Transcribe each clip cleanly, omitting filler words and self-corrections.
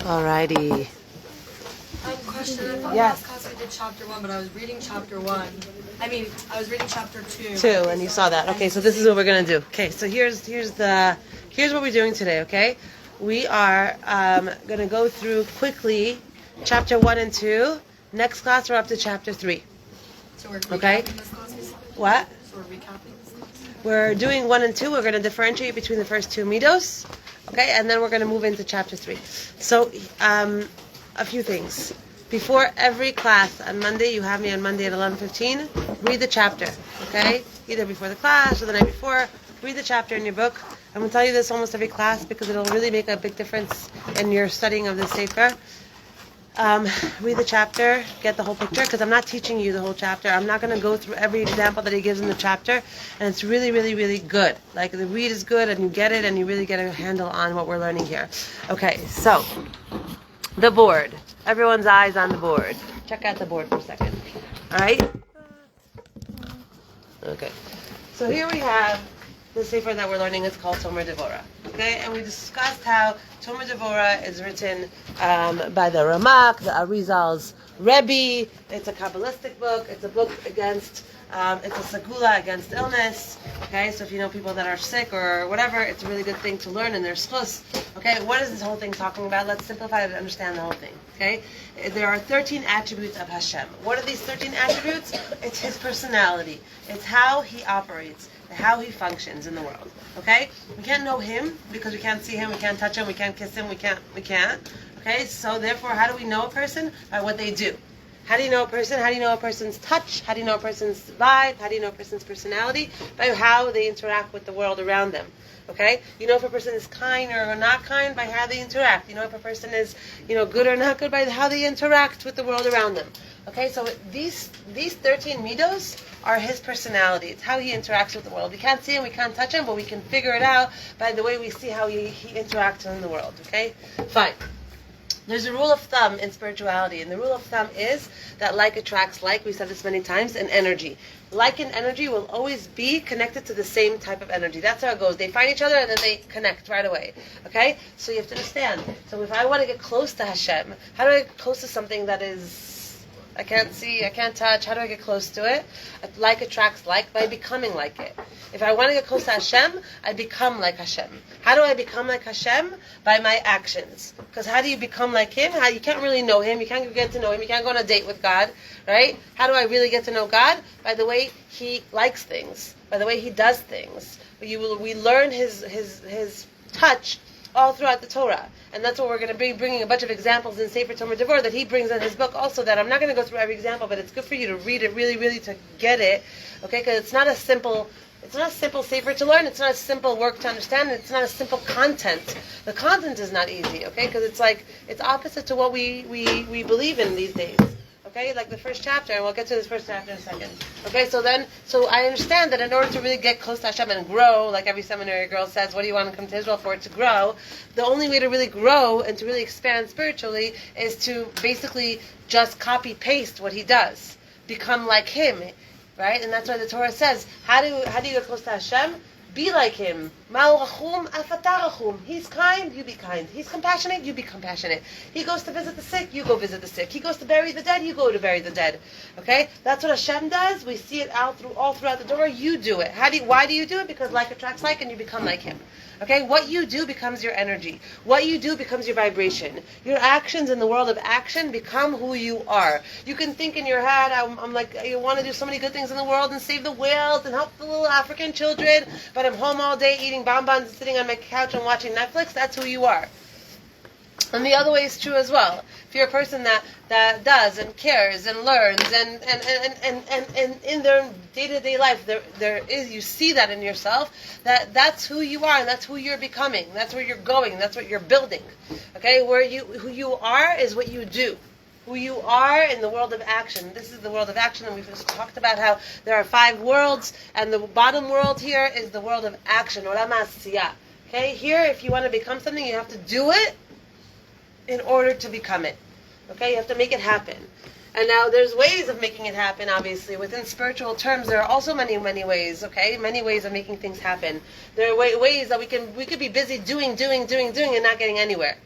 Alrighty. Question. I thought Yes. last class we did chapter 1, but I was reading chapter 1. I was reading chapter 2. And you saw that. Okay, so this is what we're gonna do. Okay, so here's what we're doing today. Okay, we are gonna go through quickly chapter 1 and 2. Next class we're up to chapter 3. So we're recapping Okay. this class, basically? What? So we're recapping this class? We're doing 1 and 2. We're gonna differentiate between the first two midos. Okay, and then we're gonna move into chapter 3. So a few things. Before every class on Monday, you have me on Monday at 11:15. Read the chapter, okay? Either before the class or the night before. Read the chapter in your book. I'm going to tell you this almost every class because it'll really make a big difference in your studying of the Sefer. Read the chapter, get the whole picture, because I'm not teaching you the whole chapter. I'm not going to go through every example that he gives in the chapter, and it's really, really, really good. Like, the read is good, and you get it, and you really get a handle on what we're learning here. Okay, so, the board. Everyone's eyes on the board. Check out the board for a second. Alright? Okay. So here we have the Sefer that we're learning. It's called Devorah. Okay? And we discussed how Devorah is written by the Ramak, the Arizal's Rebbe. It's a Kabbalistic book. It's a book against, it's a segula against illness. Okay? So if you know people that are sick or whatever, it's a really good thing to learn in their schus. Okay? What is this whole thing talking about? Let's simplify it and understand the whole thing. Okay? There are 13 attributes of Hashem. What are these 13 attributes? It's His personality. It's how He operates, how He functions in the world. Okay? We can't know Him because we can't see Him, we can't touch Him, we can't kiss Him, we can't. Okay? So therefore, how do we know a person? By what they do. How do you know a person? How do you know a person's touch? How do you know a person's vibe? How do you know a person's personality? By how they interact with the world around them. Okay? You know if a person is kind or not kind by how they interact. You know if a person is, good or not good by how they interact with the world around them. Okay? So these 13 midos are His personality. It's how He interacts with the world. We can't see Him, we can't touch Him, but we can figure it out by the way we see how He interacts in the world. Okay? Fine. There's a rule of thumb in spirituality, and the rule of thumb is that like attracts like. We said this many times, and energy. Like and energy will always be connected to the same type of energy. That's how it goes. They find each other and then they connect right away. Okay? So you have to understand. So if I want to get close to Hashem, how do I get close to something that is I can't see, I can't touch? How do I get close to it? Like attracts like by becoming like it. If I want to get close to Hashem, I become like Hashem. How do I become like Hashem? By my actions. Because how do you become like Him? You can't really know Him. You can't get to know Him. You can't go on a date with God, right? How do I really get to know God? By the way He likes things. By the way He does things. We learn His touch all throughout the Torah. And that's what we're going to be bringing a bunch of examples in Sefer Devorah that he brings in his book also, that I'm not going to go through every example, but it's good for you to read it really, really to get it. Okay? Because it's not a simple Sefer to learn. It's not a simple work to understand. It's not a simple content. The content is not easy, okay? Because it's opposite to what we believe in these days. Okay, like the first chapter, and we'll get to this first chapter in a second. Okay, so I understand that in order to really get close to Hashem and grow, like every seminary girl says, what do you want to come to Israel for? To grow. The only way to really grow and to really expand spiritually is to basically just copy-paste what He does. Become like Him, right? And that's why the Torah says, how do you get close to Hashem? Be like Him. He's kind, you be kind. He's compassionate, you be compassionate. He goes to visit the sick, you go visit the sick. He goes to bury the dead, you go to bury the dead. Okay? That's what Hashem does. We see it all throughout the Torah. You do it. Why do you do it? Because like attracts like, and you become like Him. Okay? What you do becomes your energy. What you do becomes your vibration. Your actions in the world of action become who you are. You can think in your head, I'm like, I want to do so many good things in the world and save the whales and help the little African children, but I'm home all day eating bonbons and sitting on my couch and watching Netflix. That's who you are. And the other way is true as well. If you're a person that does and cares and learns and in their day-to-day life there is, you see that in yourself, that's who you are and that's who you're becoming. That's where you're going. That's what you're building. Okay? Who you are is what you do. Who you are in the world of action. This is the world of action, and we've just talked about how there are 5 worlds, and the bottom world here is the world of action. Olam Asiyah. Okay? Here, if you want to become something, you have to do it in order to become it. Okay? You have to make it happen. And now there's ways of making it happen, obviously. Within spiritual terms, there are also many, many ways, okay? Many ways of making things happen. There are ways that we could be busy doing and not getting anywhere.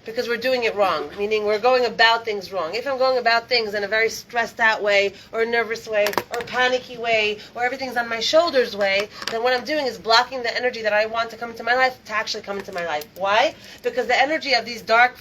because we're doing it wrong, meaning we're going about things wrong. If I'm going about things in a very stressed out way, or nervous way, or panicky way, or everything's on my shoulders way, then what I'm doing is blocking the energy that I want to come into my life to actually come into my life. Why? Because the energy of these dark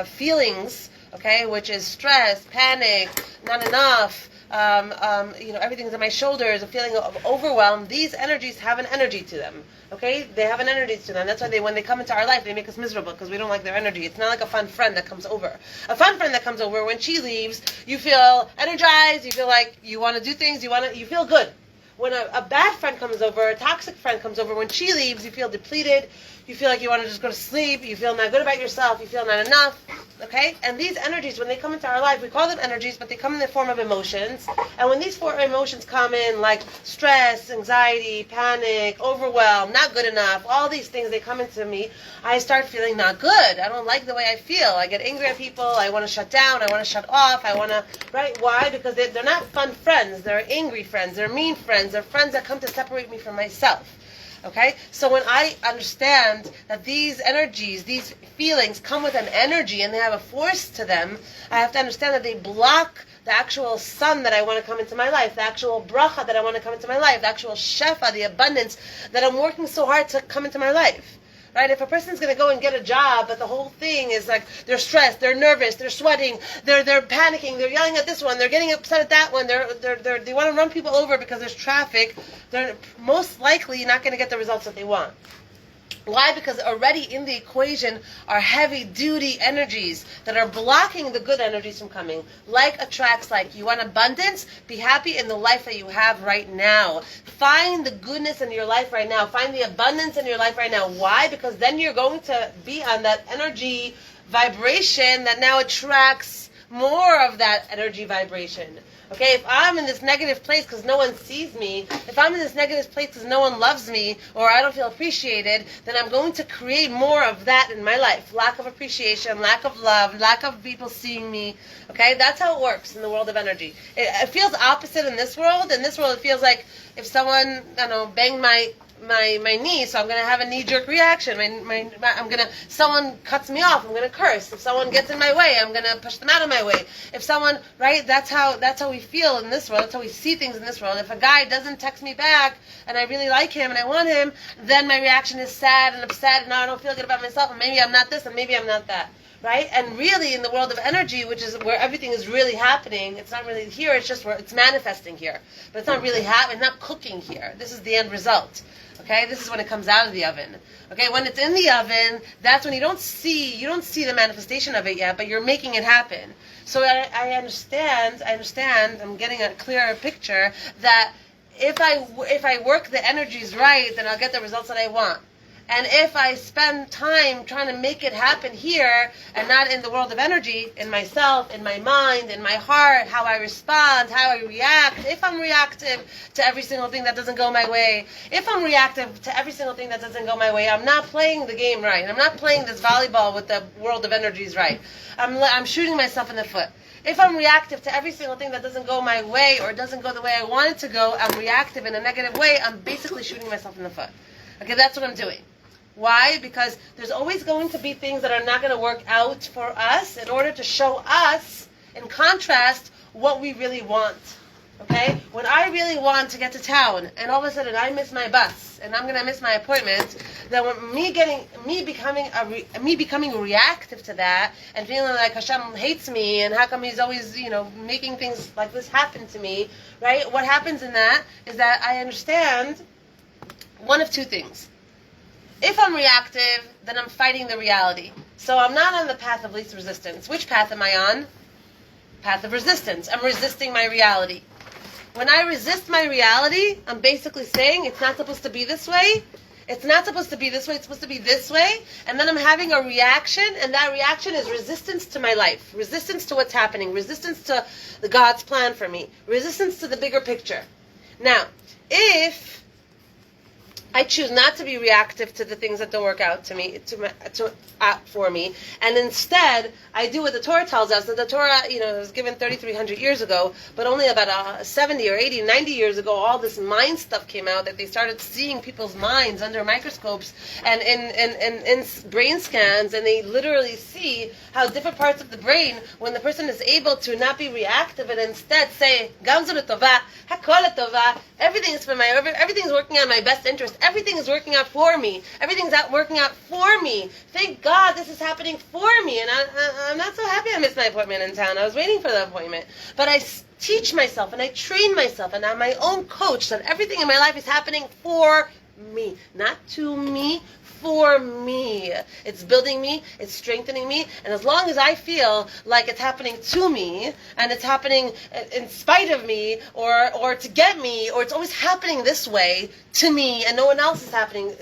feelings, okay, which is stress, panic, not enough, everything's on my shoulders, a feeling of overwhelm. These energies have an energy to them. Okay, they have an energy to them. That's why when they come into our life, they make us miserable because we don't like their energy. It's not like a fun friend that comes over. A fun friend that comes over, when she leaves, you feel energized. You feel like you want to do things. You feel good. When a bad friend comes over, a toxic friend comes over, when she leaves, you feel depleted. You feel like you want to just go to sleep. You feel not good about yourself. You feel not enough. Okay? And these energies, when they come into our life, we call them energies, but they come in the form of emotions. And when these four emotions come in, like stress, anxiety, panic, overwhelm, not good enough, all these things, they come into me, I start feeling not good. I don't like the way I feel. I get angry at people. I want to shut down. I want to shut off. I want to, right? Why? Because they're not fun friends. They're angry friends. They're mean friends. They're friends that come to separate me from myself. Okay? So when I understand that these energies, these feelings come with an energy and they have a force to them, I have to understand that they block the actual sun that I want to come into my life, the actual bracha that I want to come into my life, the actual shefa, the abundance that I'm working so hard to come into my life. Right? If a person's going to go and get a job, but the whole thing is like they're stressed, they're nervous, they're sweating, they're panicking, they're yelling at this one, they're getting upset at that one, they want to run people over because there's traffic, they're most likely not going to get the results that they want. Why? Because already in the equation are heavy-duty energies that are blocking the good energies from coming. Like attracts like. You want abundance? Be happy in the life that you have right now. Find the goodness in your life right now. Find the abundance in your life right now. Why? Because then you're going to be on that energy vibration that now attracts more of that energy vibration. Okay, if I'm in this negative place because no one sees me, if I'm in this negative place because no one loves me, or I don't feel appreciated, then I'm going to create more of that in my life. Lack of appreciation, lack of love, lack of people seeing me. Okay, that's how it works in the world of energy. It feels opposite in this world. In this world, it feels like if someone, banged my knee, so I'm going to have a knee-jerk reaction. Someone cuts me off, I'm going to curse. If someone gets in my way, I'm going to push them out of my way. If someone, right, that's how we feel in this world. That's how we see things in this world. If a guy doesn't text me back, and I really like him, and I want him, then my reaction is sad and upset, and now I don't feel good about myself, and maybe I'm not this, and maybe I'm not that. Right? And really, in the world of energy, which is where everything is really happening, it's not really here, it's just where it's manifesting here. But it's not really happening, it's not cooking here. This is the end result. Okay? This is when it comes out of the oven. Okay? When it's in the oven, that's when you don't see the manifestation of it yet, but you're making it happen. So I understand, I'm getting a clearer picture that if I work the energies right, then I'll get the results that I want. And if I spend time trying to make it happen here and not in the world of energy, in myself, in my mind, in my heart, how I respond, how I react, if I'm reactive to every single thing that doesn't go my way, if I'm reactive to every single thing that doesn't go my way, I'm not playing the game right. I'm not playing this volleyball with the world of energies right. I'm shooting myself in the foot. If I'm reactive to every single thing that doesn't go my way or doesn't go the way I want it to go, I'm reactive in a negative way, I'm basically shooting myself in the foot. Okay, that's what I'm doing. Why? Because there's always going to be things that are not going to work out for us in order to show us, in contrast, what we really want. Okay? When I really want to get to town, and all of a sudden I miss my bus, and I'm going to miss my appointment, then when me becoming reactive to that, and feeling like Hashem hates me, and how come He's always, making things like this happen to me, right? What happens in that is that I understand one of two things. If I'm reactive, then I'm fighting the reality. So I'm not on the path of least resistance. Which path am I on? Path of resistance. I'm resisting my reality. When I resist my reality, I'm basically saying it's not supposed to be this way. It's not supposed to be this way. It's supposed to be this way. And then I'm having a reaction, and that reaction is resistance to my life. Resistance to what's happening. Resistance to the God's plan for me. Resistance to the bigger picture. Now, if I choose not to be reactive to the things that don't work out for me, and instead I do what the Torah tells us. That the Torah, was given 3,300 years ago, but only about 70 or 80, 90 years ago, all this mind stuff came out. That they started seeing people's minds under microscopes and in brain scans, and they literally see how different parts of the brain, when the person is able to not be reactive and instead say, "Gam zu l'tova, hakol l'tova," everything's working out in my best interest. Everything is working out for me. Everything's working out for me. Thank God this is happening for me. And I'm not so happy I missed my appointment in town. I was waiting for the appointment. But I teach myself and I train myself and I'm my own coach that everything in my life is happening for me. Not to me, for me. It's building me, it's strengthening me, and as long as I feel like it's happening to me, and it's happening in spite of me, or to get me, or it's always happening this way to me, and no one else it's happening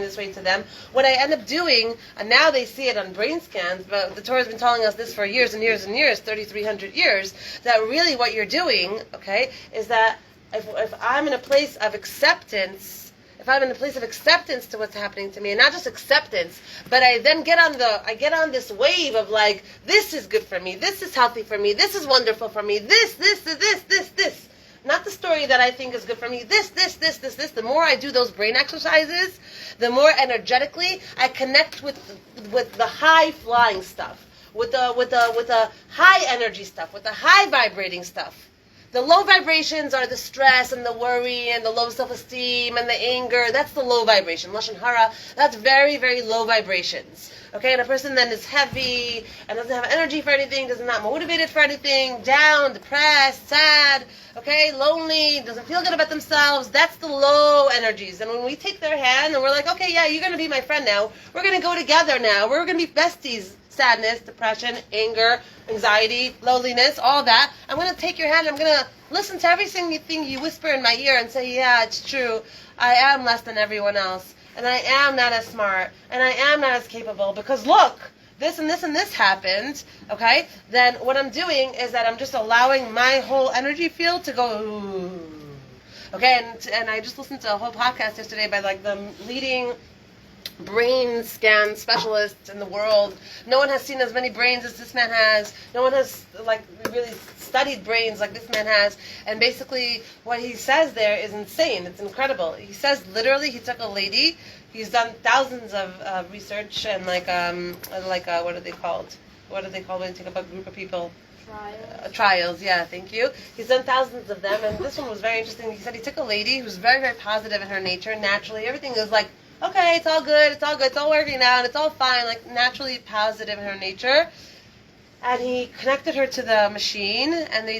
this way to them, what I end up doing, and now they see it on brain scans, but the Torah has been telling us this for years and years and years, 3,300 years, that really what you're doing, okay, is that if I'm in a place of acceptance, to what's happening to me, and not just acceptance, but I then get on this wave of like, this is good for me, this is healthy for me, this is wonderful for me, this. Not the story that I think is good for me, this. The more I do those brain exercises, the more energetically I connect with the high flying stuff, with the high energy stuff, with the high vibrating stuff. The low vibrations are the stress and the worry and the low self-esteem and the anger. That's the low vibration. Lashon hara, that's very, very low vibrations. Okay, and a person then is heavy and doesn't have energy for anything, does not motivated for anything, down, depressed, sad, okay, lonely, doesn't feel good about themselves. That's the low energies. And when we take their hand and we're like, okay, yeah, you're going to be my friend now. We're going to go together now. We're going to be besties. Sadness, depression, anger, anxiety, loneliness, all that. I'm going to take your hand. I'm going to listen to everything you whisper in my ear and say, yeah, it's true. I am less than everyone else. And I am not as smart. And I am not as capable. Because look, this and this and this happened. Okay? Then what I'm doing is that I'm just allowing my whole energy field to go, ooh. Okay? And I just listened to a whole podcast yesterday by like the leading brain scan specialists in the world. No one has seen as many brains as this man has. No one has really studied brains like this man has. And basically what he says there is insane. It's incredible. He says literally he took a lady. He's done thousands of research and what are they called? What are they called when you take up a group of people? Trials, yeah, thank you. He's done thousands of them, and this one was very interesting. He said he took a lady who was very, very positive in her nature, naturally. Everything is like, okay, it's all good, it's all working out, it's all fine, like naturally positive in her nature. And he connected her to the machine, and he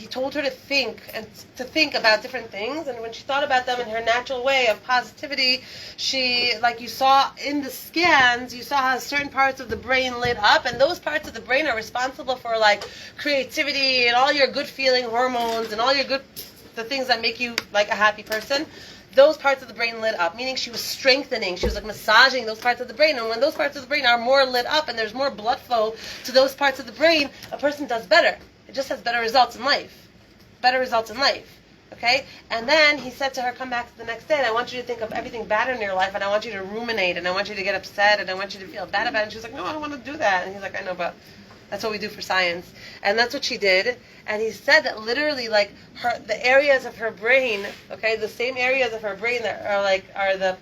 told her to think about different things, and when she thought about them in her natural way of positivity, she, like you saw in the scans, you saw how certain parts of the brain lit up, and those parts of the brain are responsible for like creativity and all your good feeling hormones and all the things that make you like a happy person. Those parts of the brain lit up, meaning she was strengthening, she was like massaging those parts of the brain, and when those parts of the brain are more lit up and there's more blood flow to those parts of the brain, a person does better. It just has better results in life. Okay? And then he said to her, come back the next day, and I want you to think of everything bad in your life, and I want you to ruminate, and I want you to get upset, and I want you to feel bad about it. And she was like, no, I don't want to do that. And he's like, I know, but that's what we do for science. And that's what she did. And he said that literally, like, the areas of her brain, okay, the same areas of her brain that are the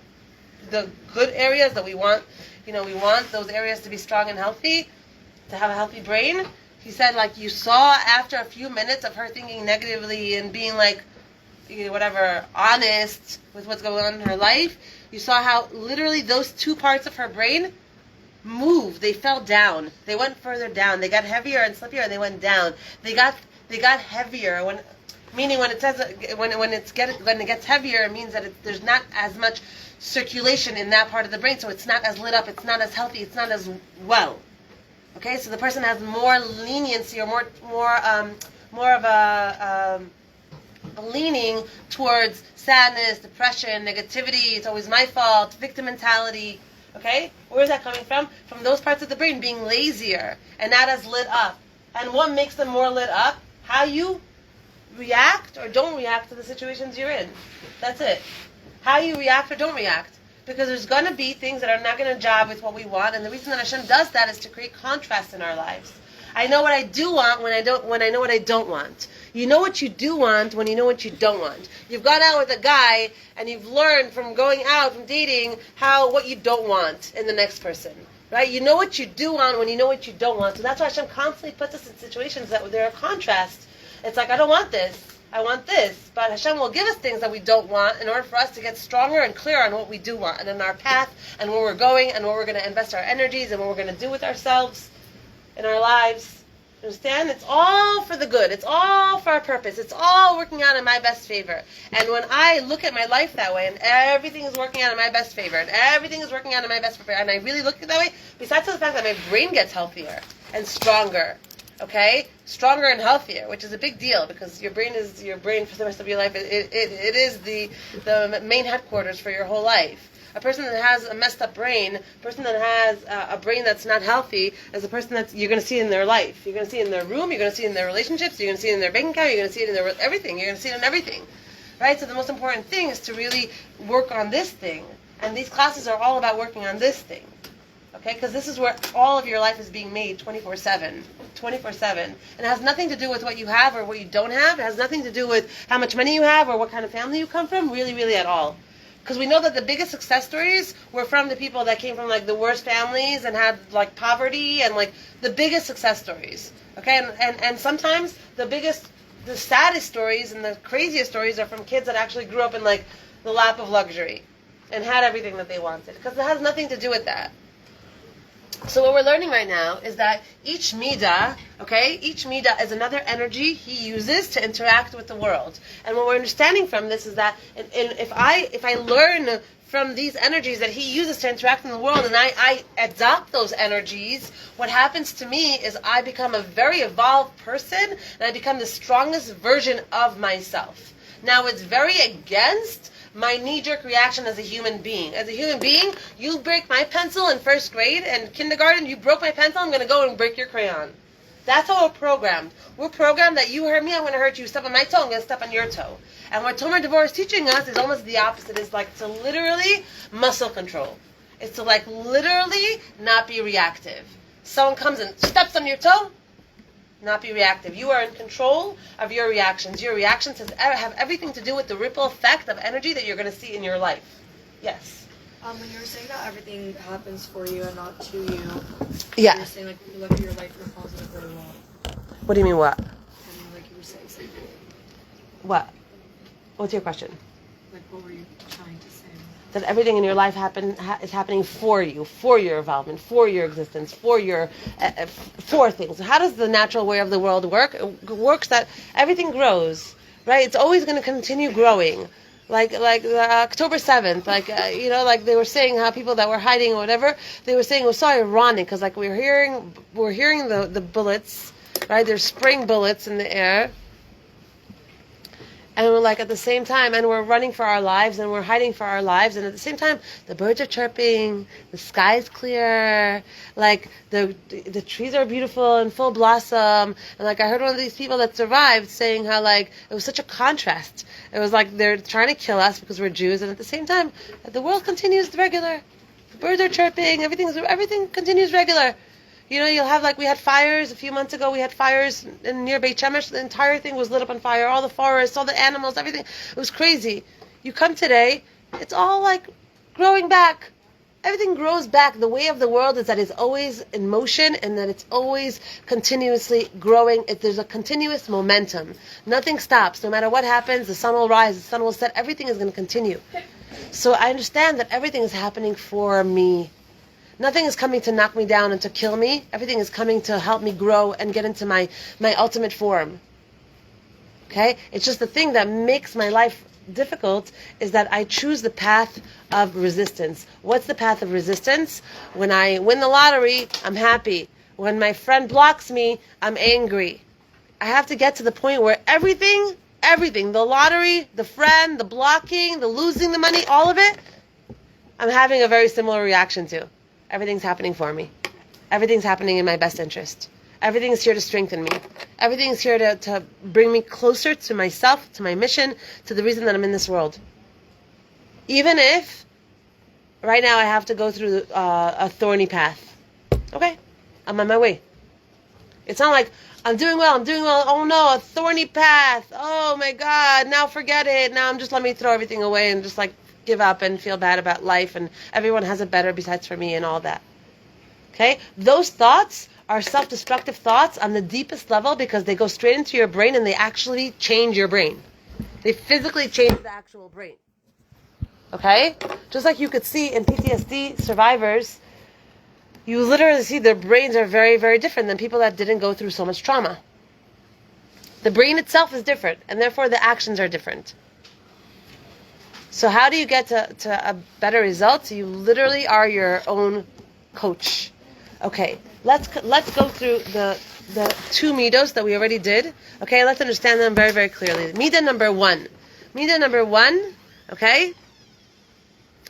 good areas that we want those areas to be strong and healthy, to have a healthy brain. He said, like, you saw after a few minutes of her thinking negatively and being like, honest with what's going on in her life, you saw how literally those two parts of her brain moved. They fell down. They went further down. They got heavier and slippier, and they went down. They got heavier. When it gets heavier, it means that there's not as much circulation in that part of the brain, so it's not as lit up. It's not as healthy. It's not as well. Okay, so the person has more leniency or more of a leaning towards sadness, depression, negativity. It's always my fault. Victim mentality. Okay? Where is that coming from? From those parts of the brain being lazier and not as lit up. And what makes them more lit up? How you react or don't react to the situations you're in. That's it. how you react or don't react. Because there's going to be things that are not going to jive with what we want, and the reason that Hashem does that is to create contrast in our lives. I know what I do want when I know what I don't want. You know what you do want when you know what you don't want. You've gone out with a guy and you've learned from going out, from dating, what you don't want in the next person. Right? You know what you do want when you know what you don't want. So that's why Hashem constantly puts us in situations that there are contrasts. It's like, I don't want this. I want this. But Hashem will give us things that we don't want in order for us to get stronger and clear on what we do want and in our path and where we're going and where we're going to invest our energies and what we're going to do with ourselves in our lives. Understand? It's all for the good. It's all for our purpose. It's all working out in my best favor. And when I look at my life that way, and everything is working out in my best favor, and everything is working out in my best favor, and I really look at it that way, besides the fact that my brain gets healthier and stronger, okay? Stronger and healthier, which is a big deal because your brain for the rest of your life. It is the main headquarters for your whole life. A person that has a messed up brain, a person that has a brain that's not healthy, is a person that you're going to see in their life. You're going to see it in their room, you're going to see it in their relationships, you're going to see it in their bank account, you're going to see it in their everything. You're going to see it in everything. Right? So the most important thing is to really work on this thing. And these classes are all about working on this thing. Okay? Because this is where all of your life is being made 24/7. 24/7. And it has nothing to do with what you have or what you don't have. It has nothing to do with how much money you have or what kind of family you come from, really, really at all. Because we know that the biggest success stories were from the people that came from like the worst families and had like poverty and like the biggest success stories. Okay, and sometimes the saddest stories and the craziest stories are from kids that actually grew up in like the lap of luxury and had everything that they wanted. Because it has nothing to do with that. So what we're learning right now is that each midah is another energy he uses to interact with the world. And what we're understanding from this is that if I learn from these energies that he uses to interact in the world and I adopt those energies, what happens to me is I become a very evolved person and I become the strongest version of myself. Now it's very against my knee-jerk reaction as a human being. As a human being, you break my pencil in first grade and kindergarten, you broke my pencil, I'm going to go and break your crayon. That's how we're programmed. We're programmed that you hurt me, I'm going to hurt you. Step on my toe, I'm going to step on your toe. And what Tomer Devorah is teaching us is almost the opposite. It's like to literally muscle control. It's to like literally not be reactive. Someone comes and steps on your toe, not be reactive. You are in control of your reactions. Your reactions have everything to do with the ripple effect of energy that you're going to see in your life. Yes. When you were saying that everything happens for you and not to you, yeah. You were saying like you look at your life in a positive way. What do you mean what? I mean, like you were saying something. What? What's your question? Like what were you trying to say? That everything in your life is happening for you, for your involvement, for your existence, for things. How does the natural way of the world work? It works that everything grows, right? It's always going to continue growing. Like October 7th, like they were saying how people that were hiding or whatever, they were saying it was so ironic because like we're hearing the bullets, right? There's spraying bullets in the air. And we're like at the same time, and we're running for our lives, and we're hiding for our lives, and at the same time, the birds are chirping, the sky's clear, like the trees are beautiful and full blossom, and like I heard one of these people that survived saying how like it was such a contrast. It was like they're trying to kill us because we're Jews, and at the same time, the world continues regular. The birds are chirping, everything continues regular. You know, you'll have like, we had fires a few months ago, we had fires near Beit Shemesh, the entire thing was lit up on fire, all the forests, all the animals, everything. It was crazy. You come today, it's all like growing back. Everything grows back. The way of the world is that it's always in motion and that it's always continuously growing. There's a continuous momentum. Nothing stops. No matter what happens, the sun will rise, the sun will set, everything is going to continue. So I understand that everything is happening for me. Nothing is coming to knock me down and to kill me. Everything is coming to help me grow and get into my ultimate form. Okay? It's just the thing that makes my life difficult is that I choose the path of resistance. What's the path of resistance? When I win the lottery, I'm happy. When my friend blocks me, I'm angry. I have to get to the point where everything, the lottery, the friend, the blocking, the losing the money, all of it, I'm having a very similar reaction to. Everything's happening for me. Everything's happening in my best interest. Everything is here to strengthen me. Everything is here to bring me closer to myself, to my mission, to the reason that I'm in this world. Even if right now I have to go through a thorny path. Okay, I'm on my way. It's not like I'm doing well. Oh no, a thorny path. Oh my God, now forget it. Now let me throw everything away and just like give up and feel bad about life and everyone has it better besides for me and all that. Okay, those thoughts are self-destructive thoughts on the deepest level because they go straight into your brain and they actually change your brain. They physically change the actual brain. Okay? Just like you could see in PTSD survivors, you literally see their brains are very, very different than people that didn't go through so much trauma. The brain itself is different, and therefore the actions are different. So how do you get to a better result? You literally are your own coach. Okay, let's go through the two midos that we already did. Okay, let's understand them very, very clearly. Midah number one. Midah number one, okay?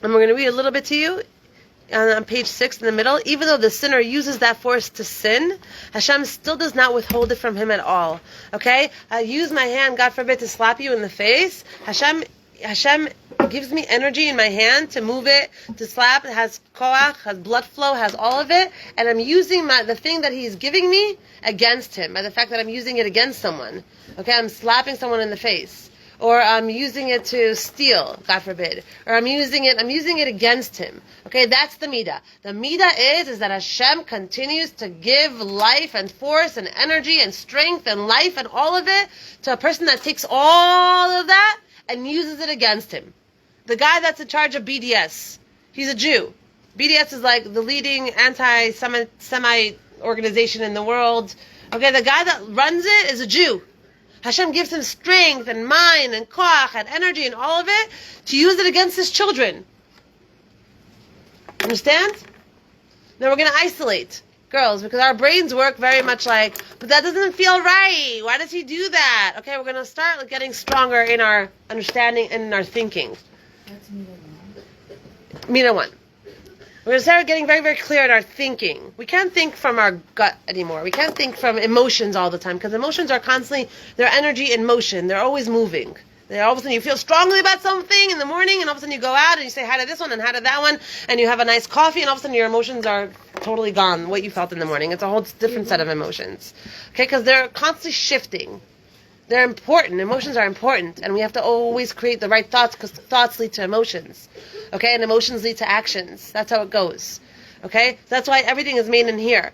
And we're going to read a little bit to you on page 6 in the middle. Even though the sinner uses that force to sin, Hashem still does not withhold it from him at all. Okay? I use my hand, God forbid, to slap you in the face. Hashem gives me energy in my hand to move it, to slap. It has koach, has blood flow, has all of it. And I'm using the thing that he's giving me against him, by the fact that I'm using it against someone. Okay? I'm slapping someone in the face. Or I'm using it to steal, God forbid. Or I'm using it against him. Okay, that's the midah. The midah is that Hashem continues to give life and force and energy and strength and life and all of it to a person that takes all of that and uses it against him. The guy that's in charge of BDS, he's a Jew. BDS is like the leading anti-Semite organization in the world. Okay, the guy that runs it is a Jew. Hashem gives him strength and mind and koach and energy and all of it to use it against his children. Understand? Then we're going to isolate girls because our brains work very much like, but that doesn't feel right. Why does he do that? Okay, we're going to start getting stronger in our understanding and in our thinking. That's Midah 1. Midah 1. We're going to start getting very, very clear in our thinking. We can't think from our gut anymore. We can't think from emotions all the time because emotions are constantly, they're energy in motion. They're always moving. All of a sudden you feel strongly about something in the morning and all of a sudden you go out and you say hi to this one and hi to that one and you have a nice coffee and all of a sudden your emotions are totally gone, what you felt in the morning. It's a whole different set of emotions. Okay, because they're constantly shifting. They're important. Emotions are important and we have to always create the right thoughts because thoughts lead to emotions. Okay, and emotions lead to actions. That's how it goes. Okay, that's why everything is made in here.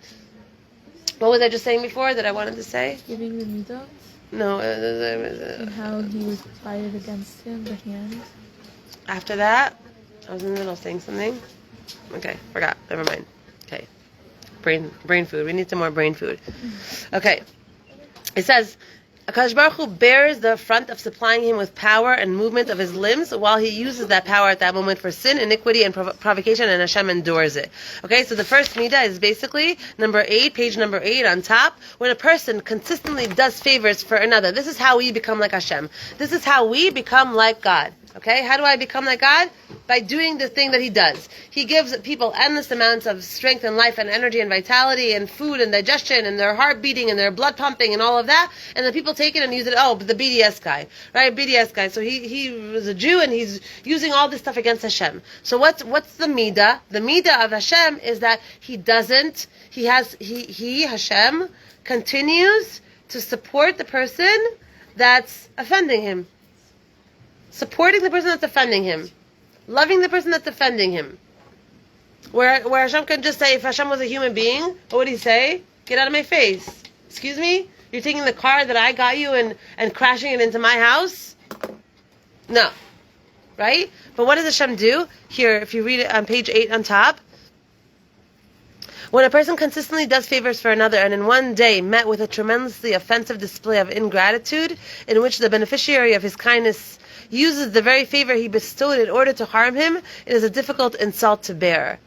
What was I just saying before that I wanted to say? Giving the midah No. and how he was fired against him, the hand. After that, I was in the middle of saying something. Okay, forgot. Never mind. Okay, brain food. We need some more brain food. Okay, it says, HaKadosh Baruch Hu bears the front of supplying him with power and movement of his limbs while he uses that power at that moment for sin, iniquity, and provocation, and Hashem endures it. Okay, so the first midah is basically number 8, page number 8 on top. When a person consistently does favors for another, this is how we become like Hashem. This is how we become like God. Okay, how do I become like God? By doing the thing that he does. He gives people endless amounts of strength and life and energy and vitality and food and digestion and their heart beating and their blood pumping and all of that. And the people take it and use it. Oh, but the BDS guy, right? BDS guy. So he was a Jew and he's using all this stuff against Hashem. So what's the midah? The midah of Hashem is that Hashem continues to support the person that's offending him. Supporting the person that's offending him. Loving the person that's offending him. Where Hashem can just say, if Hashem was a human being, what would he say? Get out of my face. Excuse me? You're taking the car that I got you and crashing it into my house? No. Right? But what does Hashem do? Here, if you read it on page 8 on top. When a person consistently does favors for another and in one day met with a tremendously offensive display of ingratitude in which the beneficiary of his kindness uses the very favor he bestowed in order to harm him, it is a difficult insult to bear.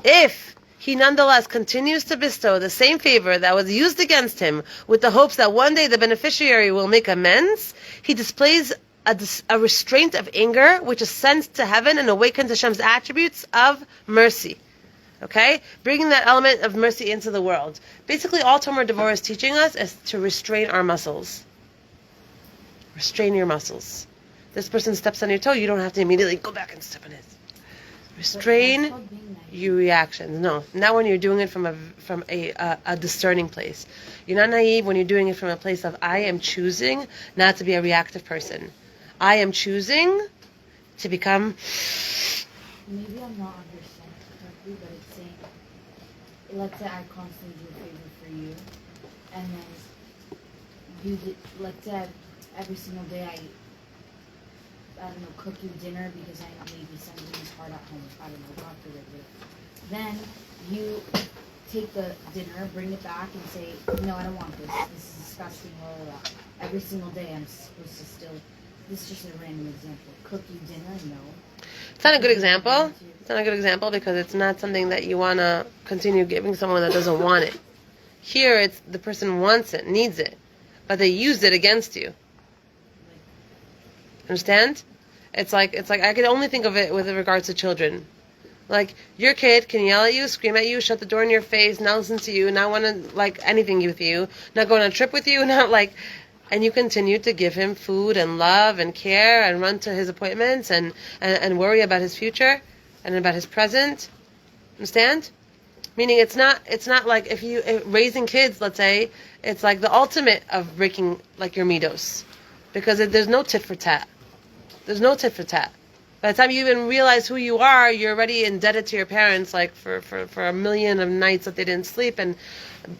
If he nonetheless continues to bestow the same favor that was used against him with the hopes that one day the beneficiary will make amends, he displays a restraint of anger which ascends to heaven and awakens Hashem's attributes of mercy. Okay? Bringing that element of mercy into the world. Basically, all Tomer Devorah is teaching us is to restrain our muscles. Restrain your muscles. This person steps on your toe, you don't have to immediately go back and step on his. Restrain your reactions. No, not when you're doing it from a discerning place. You're not naive when you're doing it from a place of I am choosing not to be a reactive person. I am choosing to become. Maybe I'm not understanding correctly, but it's saying, let's say I constantly do a favor for you, and then you did, let's say every single day I don't know, cook you dinner because I know maybe something's hard at home. I don't know, God forbid. Then you take the dinner, bring it back, and say, no, I don't want this. This is disgusting, blah, blah, blah. Every single day I'm supposed to still, this is just a random example. Cook you dinner? No. It's not a good example. It's not a good example because it's not something that you want to continue giving someone that doesn't want it. Here, it's the person wants it, needs it, but they use it against you. Understand? It's like I can only think of it with regards to children. Like your kid can yell at you, scream at you, shut the door in your face, not listen to you, not want to like anything with you, not go on a trip with you, not like, and you continue to give him food and love and care and run to his appointments and worry about his future and about his present. Understand? Meaning it's not like if raising kids, let's say, it's like the ultimate of breaking like your midos, because there's no tit for tat. There's no tit for tat. By the time you even realize who you are, you're already indebted to your parents, like for a million of nights that they didn't sleep and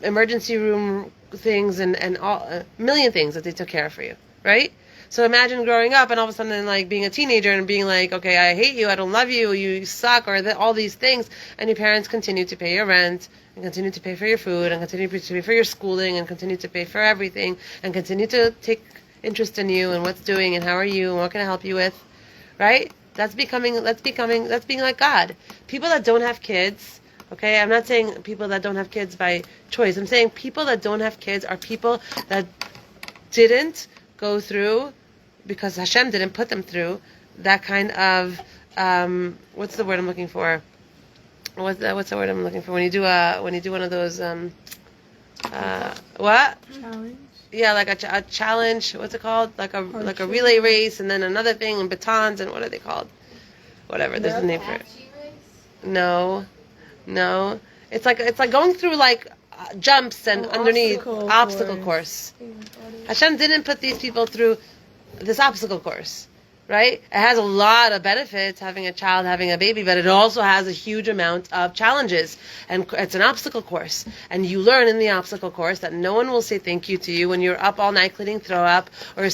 emergency room things and all a million things that they took care of for you, right? So imagine growing up and all of a sudden like being a teenager and being like, okay, I hate you, I don't love you, you suck, or all these things, and your parents continue to pay your rent and continue to pay for your food and continue to pay for your schooling and continue to pay for everything and continue to take interest in you and what's doing and how are you and what can I help you with, right? That's being like God. People that don't have kids, okay, I'm not saying people that don't have kids by choice. I'm saying people that don't have kids are people that didn't go through, because Hashem didn't put them through, that kind of, what's the word I'm looking for? What's the word I'm looking for? When you do one of those, what? Challenge. Yeah, like a challenge. What's it called? Like a relay race, and then another thing, and batons, and what are they called? Whatever. There's a name for it. No. It's like going through like jumps and underneath obstacle course. Hashem didn't put these people through this obstacle course. Right? It has a lot of benefits, having a child, having a baby, but it also has a huge amount of challenges. And it's an obstacle course. And you learn in the obstacle course that no one will say thank you to you when you're up all night cleaning throw up, or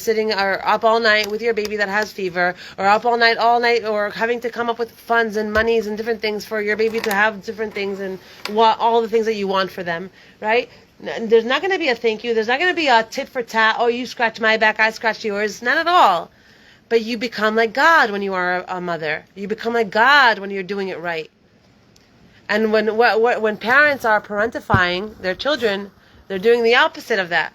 up all night with your baby that has fever, or up all night, or having to come up with funds and monies and different things for your baby to have different things and all the things that you want for them. Right? There's not going to be a thank you. There's not going to be a tit for tat. Oh, you scratch my back, I scratch yours. Not at all. But you become like God when you are a mother. You become like God when you're doing it right. And when parents are parentifying their children, they're doing the opposite of that.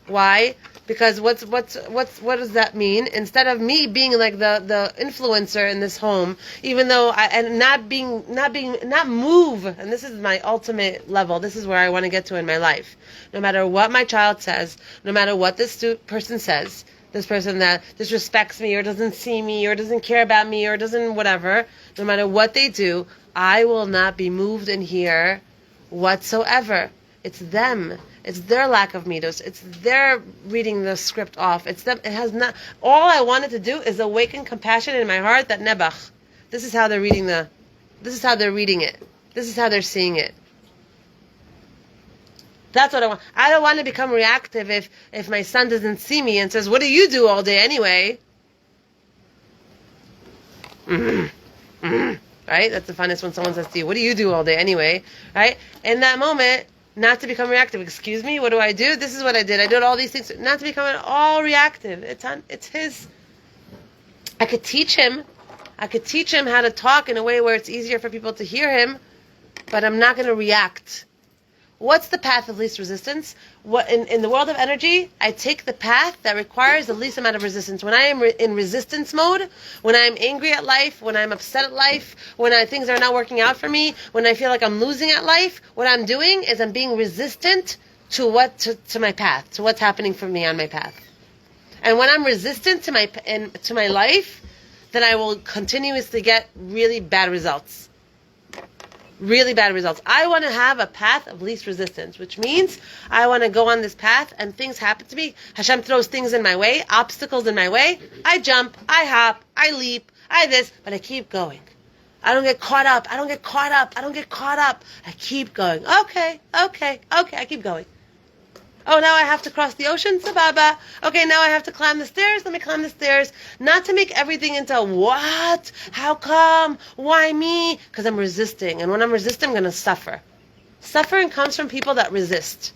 Why? Because what does that mean? Instead of me being like the influencer in this home, even though not move, and this is my ultimate level. This is where I want to get to in my life. No matter what my child says, no matter what this person says, this person that disrespects me or doesn't see me or doesn't care about me or doesn't whatever, no matter what they do, I will not be moved in here whatsoever. It's them. It's their lack of midos. It's their reading the script off. It's them. It has not. All I wanted to do is awaken compassion in my heart that nebach. This is how they're reading it. This is how they're seeing it. That's what I want. I don't want to become reactive if my son doesn't see me and says, what do you do all day anyway? Right? That's the funnest when someone says to you, what do you do all day anyway? Right? In that moment, not to become reactive. Excuse me, what do I do? This is what I did. I did all these things. Not to become all reactive. It's his. I could teach him how to talk in a way where it's easier for people to hear him, but I'm not going to react. What's the path of least resistance? What in the world of energy, I take the path that requires the least amount of resistance. When I am in resistance mode, when I'm angry at life, when I'm upset at life, when things are not working out for me, when I feel like I'm losing at life, what I'm doing is I'm being resistant to my path, to what's happening for me on my path. And when I'm resistant to my life, then I will continuously get really bad results. Really bad results. I want to have a path of least resistance, which means I want to go on this path and things happen to me. Hashem throws things in my way, obstacles in my way. I jump, I hop, I leap, I this, but I keep going. I don't get caught up. I keep going. Okay. I keep going. Oh, now I have to cross the ocean? Sababa. Okay, now I have to climb the stairs? Let me climb the stairs. Not to make everything into what? How come? Why me? Because I'm resisting. And when I'm resisting, I'm going to suffer. Suffering comes from people that resist.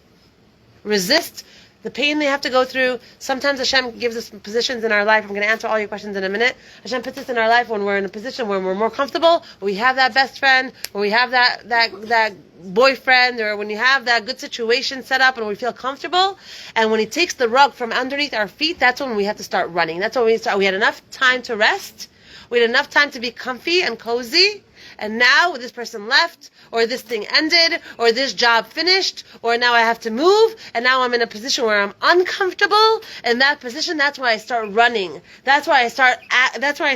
Resist the pain they have to go through. Sometimes Hashem gives us positions in our life. I'm going to answer all your questions in a minute. Hashem puts us in our life when we're in a position where we're more comfortable, when we have that best friend, when we have that boyfriend, or when you have that good situation set up and we feel comfortable. And when he takes the rug from underneath our feet, that's when we have to start running. That's when we had enough time to rest. We had enough time to be comfy and cozy. And now this person left, or this thing ended, or this job finished, or now I have to move, and now I'm in a position where I'm uncomfortable. In that position, that's why I start running. That's why I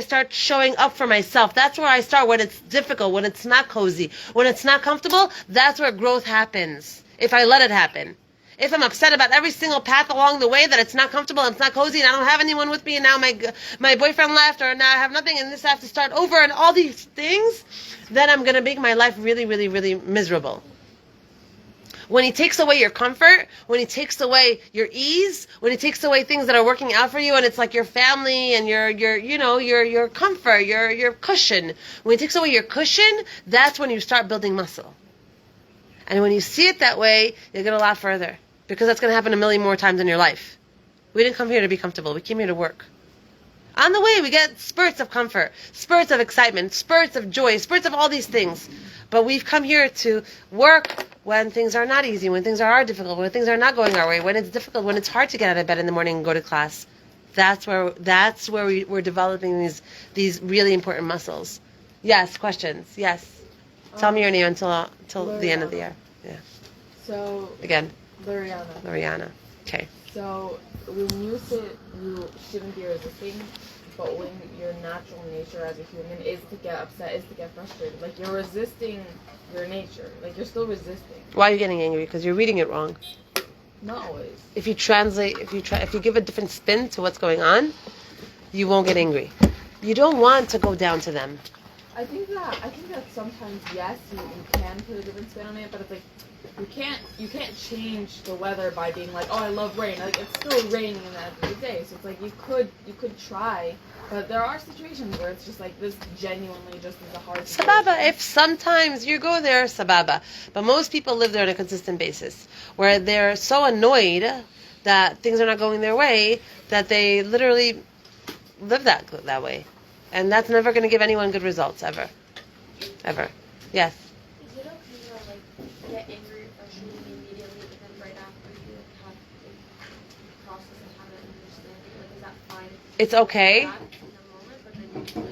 start showing up for myself. That's where I start when it's difficult, when it's not cozy, when it's not comfortable. That's where growth happens, if I let it happen. If I'm upset about every single path along the way, that it's not comfortable, and it's not cozy, and I don't have anyone with me, and now my boyfriend left, or now I have nothing, and this I have to start over, and all these things, then I'm going to make my life really, really, really miserable. When he takes away your comfort, when he takes away your ease, when he takes away things that are working out for you, and it's like your family and your comfort, your cushion. When he takes away your cushion, that's when you start building muscle. And when you see it that way, you'll get a lot further. Because that's going to happen a million more times in your life. We didn't come here to be comfortable. We came here to work. On the way, we get spurts of comfort, spurts of excitement, spurts of joy, spurts of all these things. But we've come here to work when things are not easy, when things are difficult, when things are not going our way, when it's difficult, when it's hard to get out of bed in the morning and go to class. That's where we're developing these really important muscles. Yes, questions. Yes. Tell me your name until the end of the year. Yeah. So again. Loriana. Okay. So when you sit, you shouldn't be resisting, but when your natural nature as a human is to get upset, is to get frustrated. Like you're resisting your nature. Like you're still resisting. Why are you getting angry? Because you're reading it wrong. Not always. If you give a different spin to what's going on, you won't get angry. You don't want to go down to them. I think that sometimes yes, you can put a different spin on it, but it's like you can't change the weather by being like, oh, I love rain. Like it's still raining in the end of the day, so it's like you could try, but there are situations where it's just like this genuinely just is a hard situation. Sababa, if sometimes you go there, sababa, but most people live there on a consistent basis, where they're so annoyed that things are not going their way that they literally live that way. And that's never going to give anyone good results, ever. Ever. Yes? Is it okay to, like, get angry or frustrated immediately, but then right after you have to process and have an understanding? Like, is that fine? It's okay. In the moment, but then you,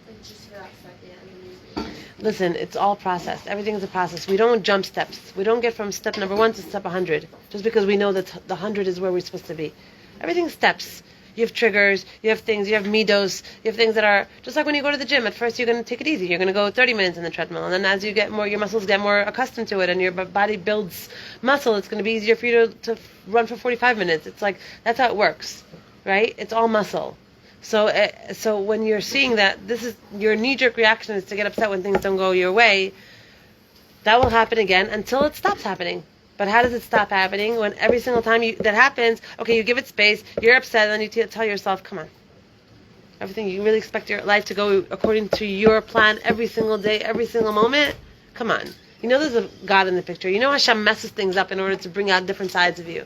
like just for that second, and then you... Listen, it's all process. Everything is a process. We don't jump steps. We don't get from step number 1 to step 100, just because we know that the 100 is where we're supposed to be. Everything's steps. You have triggers, you have things, you have midos, you have things that are, just like when you go to the gym, at first you're going to take it easy. You're going to go 30 minutes in the treadmill, and then as you get more, your muscles get more accustomed to it, and your body builds muscle, it's going to be easier for you to run for 45 minutes. It's like, that's how it works, right? It's all muscle. So when you're seeing that, this is, your knee-jerk reaction is to get upset when things don't go your way, that will happen again until it stops happening. But how does it stop happening? When every single time that happens, okay, you give it space, you're upset, and then you tell yourself, come on. Everything, you really expect your life to go according to your plan every single day, every single moment? Come on. You know there's a God in the picture. You know Hashem messes things up in order to bring out different sides of you.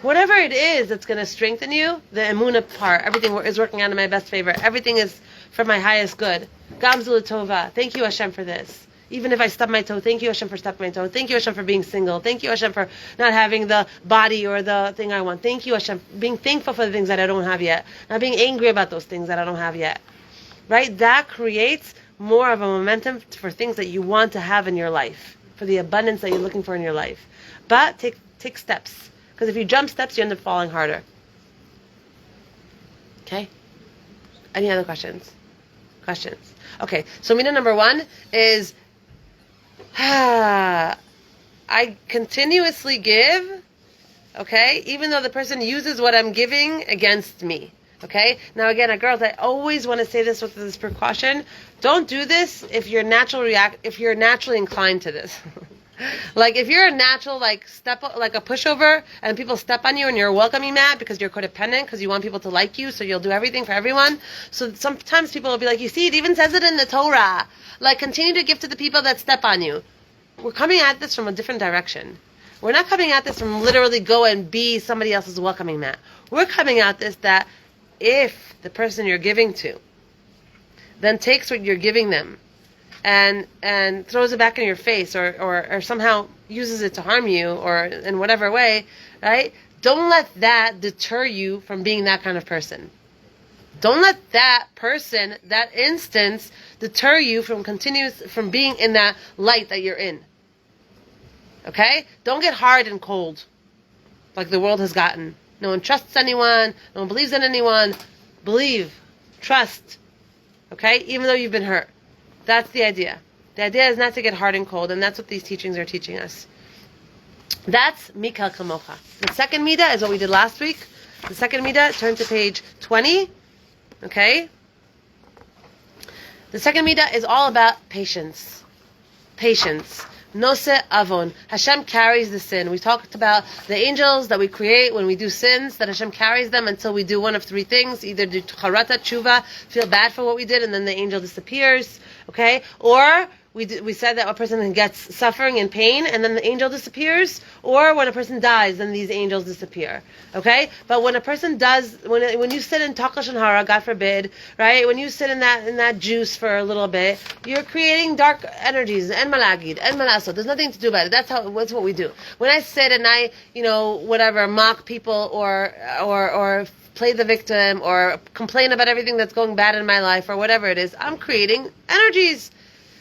Whatever it is that's going to strengthen you, the emunah part, everything is working out in my best favor. Everything is for my highest good. Gamzu Tova. Thank you, Hashem, for this. Even if I stub my toe, thank you, Hashem, for stubbing my toe. Thank you, Hashem, for being single. Thank you, Hashem, for not having the body or the thing I want. Thank you, Hashem, being thankful for the things that I don't have yet. Not being angry about those things that I don't have yet. Right? That creates more of a momentum for things that you want to have in your life, for the abundance that you're looking for in your life. But take steps. Because if you jump steps, you end up falling harder. Okay? Any other questions? Questions? Okay, so Mida number 1 is I continuously give, okay, even though the person uses what I'm giving against me. Okay? Now again, girls, I always want to say this with this precaution. Don't do this if you're naturally inclined to this. Like if you're a natural like a pushover and people step on you and you're a welcoming mat because you're codependent because you want people to like you, so you'll do everything for everyone. So sometimes people will be like, you see, it even says it in the Torah. Like, continue to give to the people that step on you. We're coming at this from a different direction. We're not coming at this from literally go and be somebody else's welcoming mat. We're coming at this that if the person you're giving to then takes what you're giving them and throws it back in your face or somehow uses it to harm you or in whatever way, right? Don't let that deter you from being that kind of person. Don't let that person, that instance, deter you from being in that light that you're in. Okay? Don't get hard and cold like the world has gotten. No one trusts anyone. No one believes in anyone. Believe. Trust. Okay? Even though you've been hurt. That's the idea. The idea is not to get hard and cold, and that's what these teachings are teaching us. That's Mikal Kamocha. The second Midah is what we did last week. The second Midah, turn to page 20. Okay? The second Midah is all about patience. Patience. Nose avon. Hashem carries the sin. We talked about the angels that we create when we do sins, that Hashem carries them until we do one of 3 things. Either do charata, tshuva, feel bad for what we did, and then the angel disappears. Okay? Or we said that a person gets suffering and pain, and then the angel disappears. Or when a person dies, then these angels disappear. Okay? But when a person does, when you sit in Takash and Hara, God forbid, right? When you sit in that juice for a little bit, you're creating dark energies, and malagid, and malasot. There's nothing to do about it. That's what we do. When I sit and I, mock people or play the victim or complain about everything that's going bad in my life or whatever it is, I'm creating energies.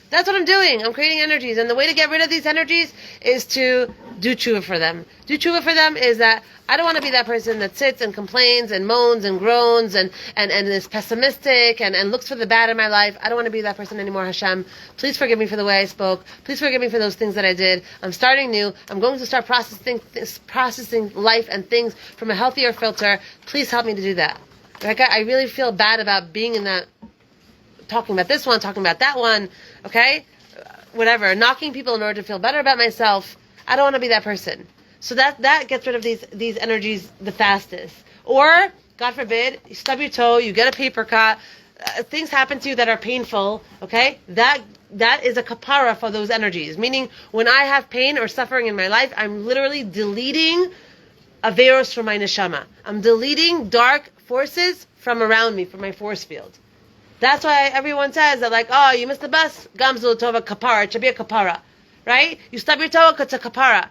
That's what I'm doing. I'm creating energies. And the way to get rid of these energies is to do tshuva for them. Do tshuva for them is that I don't want to be that person that sits and complains and moans and groans and is pessimistic and looks for the bad in my life. I don't want to be that person anymore, Hashem. Please forgive me for the way I spoke. Please forgive me for those things that I did. I'm starting new. I'm going to start processing life and things from a healthier filter. Please help me to do that. Like, I really feel bad about being in that, talking about this one, talking about that one, okay? Whatever. Knocking people in order to feel better about myself. I don't want to be that person. So that gets rid of these energies the fastest. Or, God forbid, you stub your toe, you get a paper cut, things happen to you that are painful, okay? That is a kapara for those energies. Meaning, when I have pain or suffering in my life, I'm literally deleting averos from my neshama. I'm deleting dark forces from around me, from my force field. That's why everyone says that, like, oh, you missed the bus, gamzul tova kapara, it should be a kapara, right? You stub your toe, it's a kapara.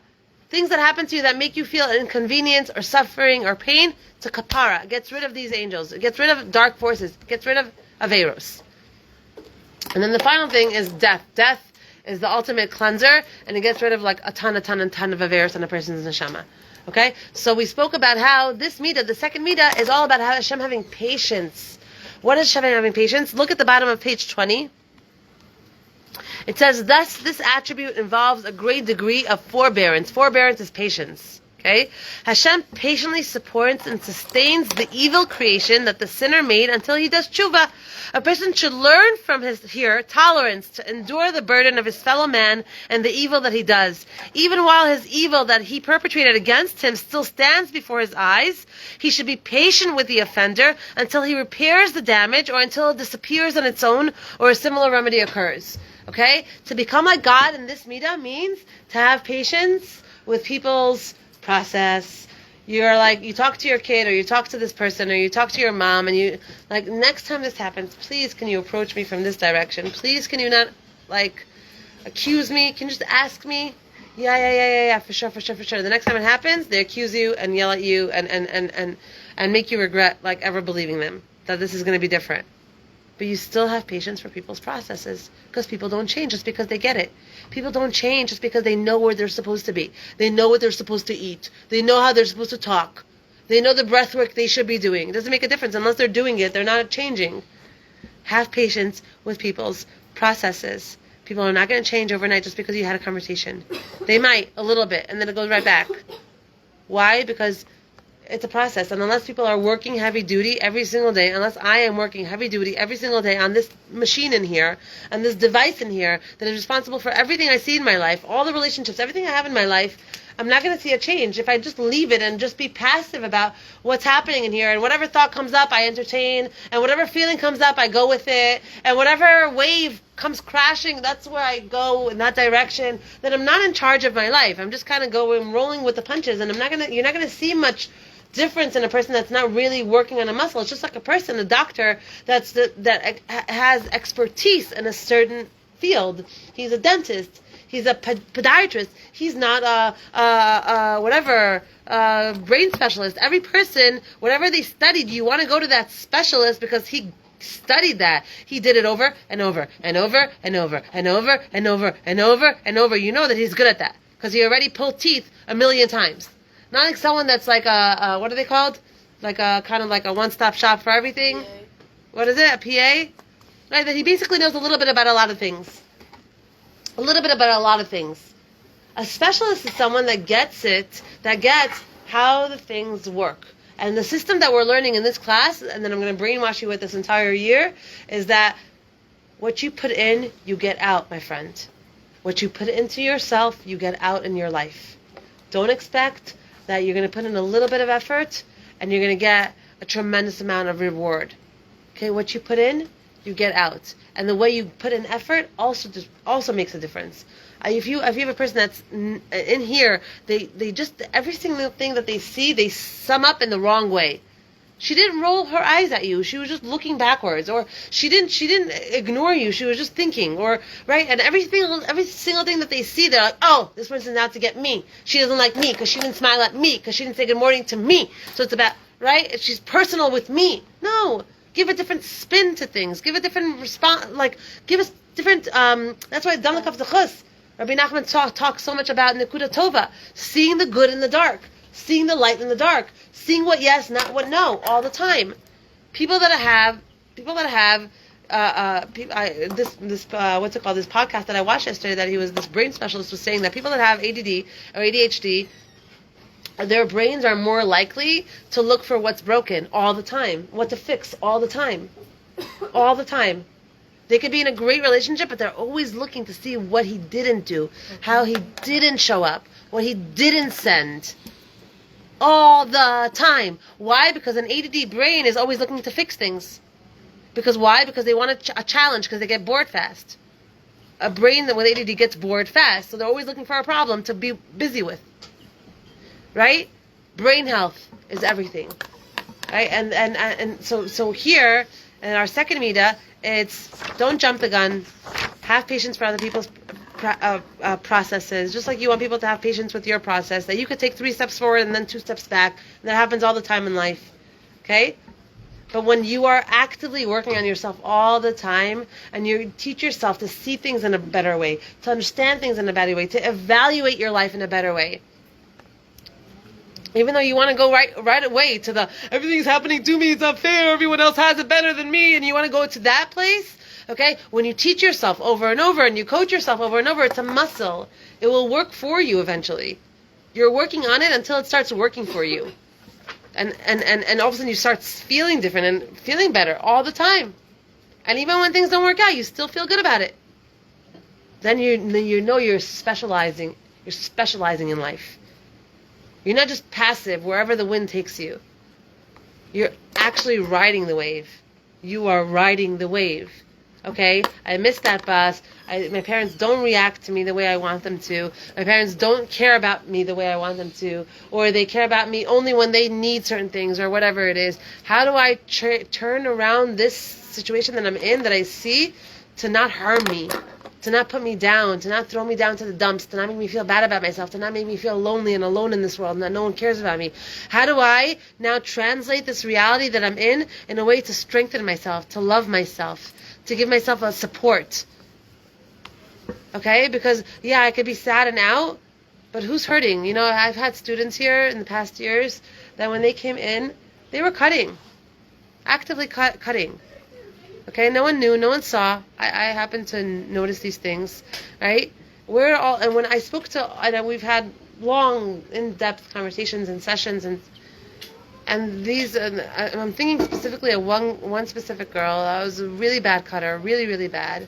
Things that happen to you that make you feel inconvenience or suffering or pain, it's a kapara. It gets rid of these angels. It gets rid of dark forces. It gets rid of averos. And then the final thing is death. Death is the ultimate cleanser, and it gets rid of like a ton of averos on a person's neshama. Okay? So we spoke about how this midah, the second midah, is all about how Hashem having patience. What is Hashem having patience? Look at the bottom of page 20. It says, thus, this attribute involves a great degree of forbearance. Forbearance is patience. Okay? Hashem patiently supports and sustains the evil creation that the sinner made until he does tshuva. A person should learn from his tolerance to endure the burden of his fellow man and the evil that he does. Even while his evil that he perpetrated against him still stands before his eyes, he should be patient with the offender until he repairs the damage or until it disappears on its own or a similar remedy occurs. Okay? To become like God in this midah means to have patience with people's process. You're like, you talk to your kid or you talk to this person or you talk to your mom and you, like, next time this happens, please can you approach me from this direction? Please can you not, like, accuse me? Can you just ask me? Yeah, for sure. The next time it happens, they accuse you and yell at you and make you regret, like, ever believing them, that this is going to be different. But you still have patience for people's processes because people don't change just because they get it. People don't change just because they know where they're supposed to be. They know what they're supposed to eat. They know how they're supposed to talk. They know the breath work they should be doing. It doesn't make a difference. Unless they're doing it, they're not changing. Have patience with people's processes. People are not going to change overnight just because you had a conversation. They might, a little bit, and then it goes right back. Why? Because it's a process. And unless people are working heavy duty every single day, unless I am working heavy duty every single day on this machine in here, and this device in here that is responsible for everything I see in my life, all the relationships, everything I have in my life, I'm not going to see a change if I just leave it and just be passive about what's happening in here. And whatever thought comes up, I entertain. And whatever feeling comes up, I go with it. And whatever wave comes crashing, that's where I go in that direction. Then I'm not in charge of my life. I'm just kind of going, rolling with the punches. And you're not going to see much difference in a person that's not really working on a muscle. It's just like a person, a doctor that has expertise in a certain field. He's a dentist. He's a podiatrist. He's not a brain specialist. Every person, whatever they studied, you want to go to that specialist because he studied that. He did it over and over and over and over and over and over and over and over. You know that he's good at that because he already pulled teeth 1,000,000 times. Not like someone that's like what are they called? Like a kind of like a one-stop shop for everything. PA. What is it? A PA? Right, that he basically knows a little bit about a lot of things. A little bit about a lot of things. A specialist is someone that gets it, that gets how the things work. And the system that we're learning in this class, and then I'm going to brainwash you with this entire year, is that what you put in, you get out, my friend. What you put into yourself, you get out in your life. Don't expect that you're going to put in a little bit of effort and you're going to get a tremendous amount of reward. Okay, what you put in, you get out. And the way you put in effort also makes a difference. If you have a person that's in here, they just, every single thing that they see, they sum up in the wrong way. She didn't roll her eyes at you. She was just looking backwards, or she didn't ignore you. She was just thinking, or right. And every single thing that they see, they're like, oh, this person's out to get me. She doesn't like me because she didn't smile at me, because she didn't say good morning to me. So it's about right. She's personal with me. No. Give a different spin to things. Give a different response. Like, give us different. That's why Damlakav Zechus, Rabbi Nachman talks so much about Nekuda Tova, seeing the good in the dark, seeing the light in the dark, seeing what yes, not what no, all the time. People that have this what's it called? This podcast that I watched yesterday, that this brain specialist was saying that people that have ADD or ADHD, their brains are more likely to look for what's broken all the time, what to fix all the time. All the time. They could be in a great relationship, but they're always looking to see what he didn't do, how he didn't show up, what he didn't send. All the time. Why? Because an ADD brain is always looking to fix things. Because why? Because they want a challenge, because they get bored fast. A brain that with ADD gets bored fast, so they're always looking for a problem to be busy with. Right? Brain health is everything. Right? And so here in our second midah, it's don't jump the gun. Have patience for other people's processes, just like you want people to have patience with your process, that you could take 3 steps forward and then 2 steps back. And that happens all the time in life. Okay? But when you are actively working on yourself all the time, and you teach yourself to see things in a better way, to understand things in a better way, to evaluate your life in a better way, even though you want to go right away to the everything's happening to me, it's unfair, everyone else has it better than me, and you want to go to that place, okay? When you teach yourself over and over and you coach yourself over and over, it's a muscle. It will work for you eventually. You're working on it until it starts working for you. And all of a sudden you start feeling different and feeling better all the time. And even when things don't work out, you still feel good about it. Then you know you're specializing in life. You're not just passive wherever the wind takes you. You're actually riding the wave. You are riding the wave. Okay? I missed that bus. My parents don't react to me the way I want them to. My parents don't care about me the way I want them to. Or they care about me only when they need certain things, or whatever it is. How do I turn around this situation that I'm in, that I see, to not harm me? To not put me down, to not throw me down to the dumps, to not make me feel bad about myself, to not make me feel lonely and alone in this world, and that no one cares about me. How do I now translate this reality that I'm in a way to strengthen myself, to love myself, to give myself a support? Okay? Because, yeah, I could be sad and out, but who's hurting? You know, I've had students here in the past years that when they came in, they were cutting, actively cutting. Okay, no one knew, no one saw. I happened to notice these things, right? We're all, and when I spoke to, and we've had long, in-depth conversations and sessions, and these, I'm thinking specifically of one specific girl. I was a really bad cutter, really, really bad.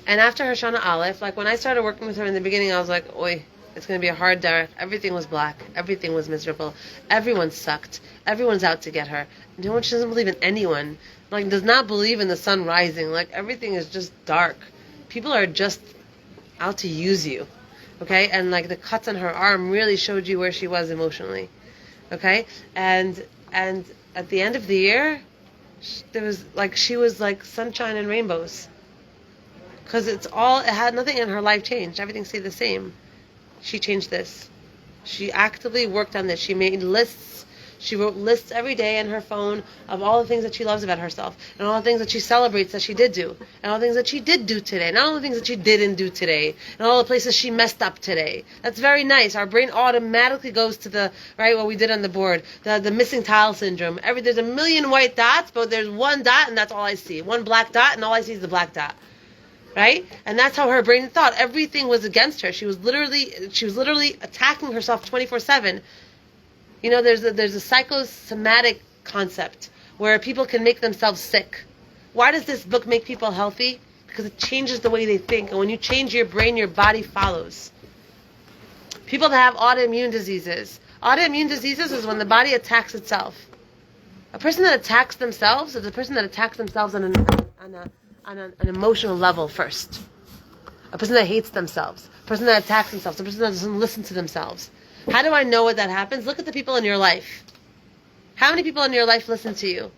And after Hoshana Aleph, like when I started working with her in the beginning, I was like, oi, it's going to be a hard derek. Everything was black. Everything was miserable. Everyone sucked. Everyone's out to get her. No one, she doesn't believe in anyone. Like, does not believe in the sun rising. Like, everything is just dark. People are just out to use you. Okay? And like the cuts on her arm really showed you where she was emotionally. Okay? And at the end of the year, she was like sunshine and rainbows. Because it had nothing in her life changed. Everything stayed the same. She changed this. She actively worked on this. She made lists. She wrote lists every day in her phone of all the things that she loves about herself, and all the things that she celebrates that she did do, and all the things that she did do today, and all the things that she didn't do today, and all the places she messed up today. That's very nice. Our brain automatically goes to the, right, what we did on the board, the missing tile syndrome. There's a million white dots, but there's one dot, and that's all I see. One black dot, and all I see is the black dot. Right? And that's how her brain thought. Everything was against her. She was literally attacking herself 24/7. You know, there's a psychosomatic concept where people can make themselves sick. Why does this book make people healthy? Because it changes the way they think. And when you change your brain, your body follows. People that have autoimmune diseases. Autoimmune diseases is when the body attacks itself. A person that attacks themselves is a person that attacks themselves on an emotional level first. A person that hates themselves. A person that attacks themselves. A person that doesn't listen to themselves. How do I know what that happens? Look at the people in your life. How many people in your life listen to you?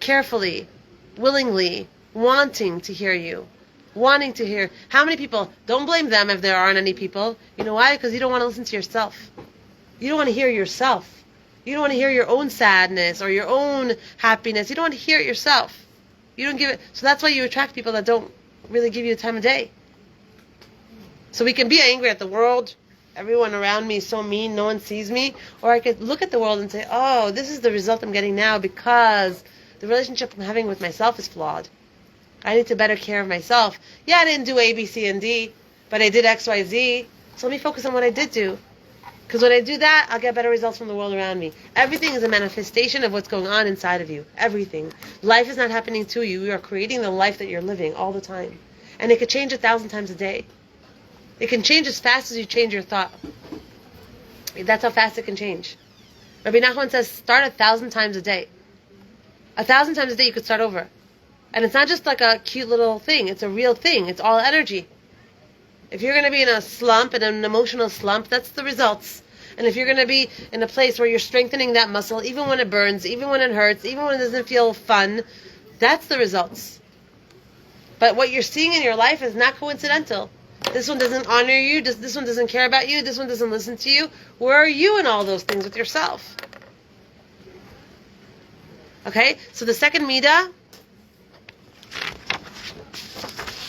Carefully, willingly, wanting to hear you. Wanting to hear. How many people? Don't blame them if there aren't any people. You know why? Because you don't want to listen to yourself. You don't want to hear yourself. You don't want to hear your own sadness or your own happiness. You don't want to hear it yourself. You don't give it. So that's why you attract people that don't really give you the time of day. So we can be angry at the world. Everyone around me is so mean. No one sees me. Or I could look at the world and say, oh, this is the result I'm getting now because the relationship I'm having with myself is flawed. I need to better care of myself. Yeah, I didn't do A, B, C, and D, but I did X, Y, Z. So let me focus on what I did do. Because when I do that, I'll get better results from the world around me. Everything is a manifestation of what's going on inside of you. Everything. Life is not happening to you. You are creating the life that you're living all the time. And it could change 1,000 times a day. It can change as fast as you change your thought. That's how fast it can change. Rabbi Nachman says, start 1,000 times a day. 1,000 times a day you could start over. And it's not just like a cute little thing. It's a real thing. It's all energy. If you're going to be in a slump, in an emotional slump, that's the results. And if you're going to be in a place where you're strengthening that muscle, even when it burns, even when it hurts, even when it doesn't feel fun, that's the results. But what you're seeing in your life is not coincidental. This one doesn't honor you. This one doesn't care about you. This one doesn't listen to you. Where are you in all those things with yourself? Okay, so the second midah,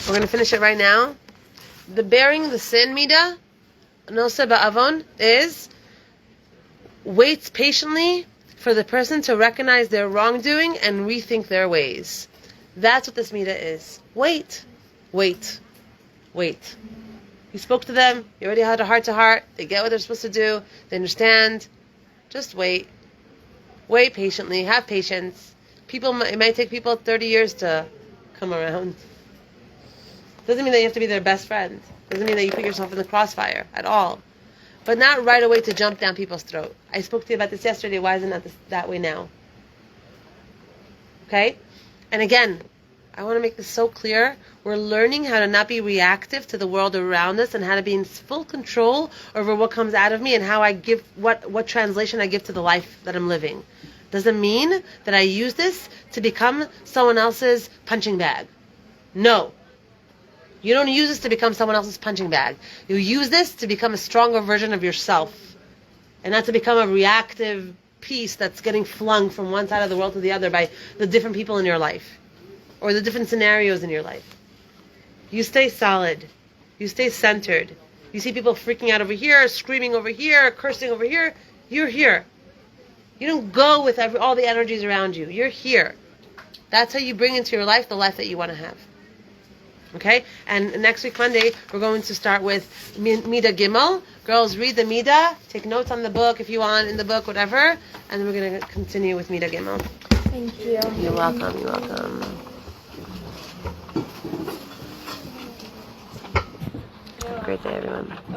we're going to finish it right now. The bearing the sin midah, nosa ba'avon, is waits patiently for the person to recognize their wrongdoing and rethink their ways. That's what this midah is. Wait. You spoke to them. You already had a heart-to-heart. They get what they're supposed to do. They understand. Just wait. Wait patiently. Have patience. It might take people 30 years to come around. Doesn't mean that you have to be their best friend. Doesn't mean that you put yourself in the crossfire at all. But not right away to jump down people's throat. I spoke to you about this yesterday. Why isn't that that way now? Okay? And again, I want to make this so clear. We're learning how to not be reactive to the world around us and how to be in full control over what comes out of me and how I give, what translation I give to the life that I'm living. Doesn't mean that I use this to become someone else's punching bag. No. You don't use this to become someone else's punching bag. You use this to become a stronger version of yourself. And not to become a reactive piece that's getting flung from one side of the world to the other by the different people in your life. Or the different scenarios in your life. You stay solid. You stay centered. You see people freaking out over here, screaming over here, cursing over here. You're here. You don't go with all the energies around you. You're here. That's how you bring into your life the life that you want to have. Okay? And next week, Monday, we're going to start with Mida Gimel. Girls, read the Mida. Take notes on the book if you want, in the book, whatever. And then we're going to continue with Mida Gimel. Thank you. You're welcome. You're welcome. Have a great day, everyone.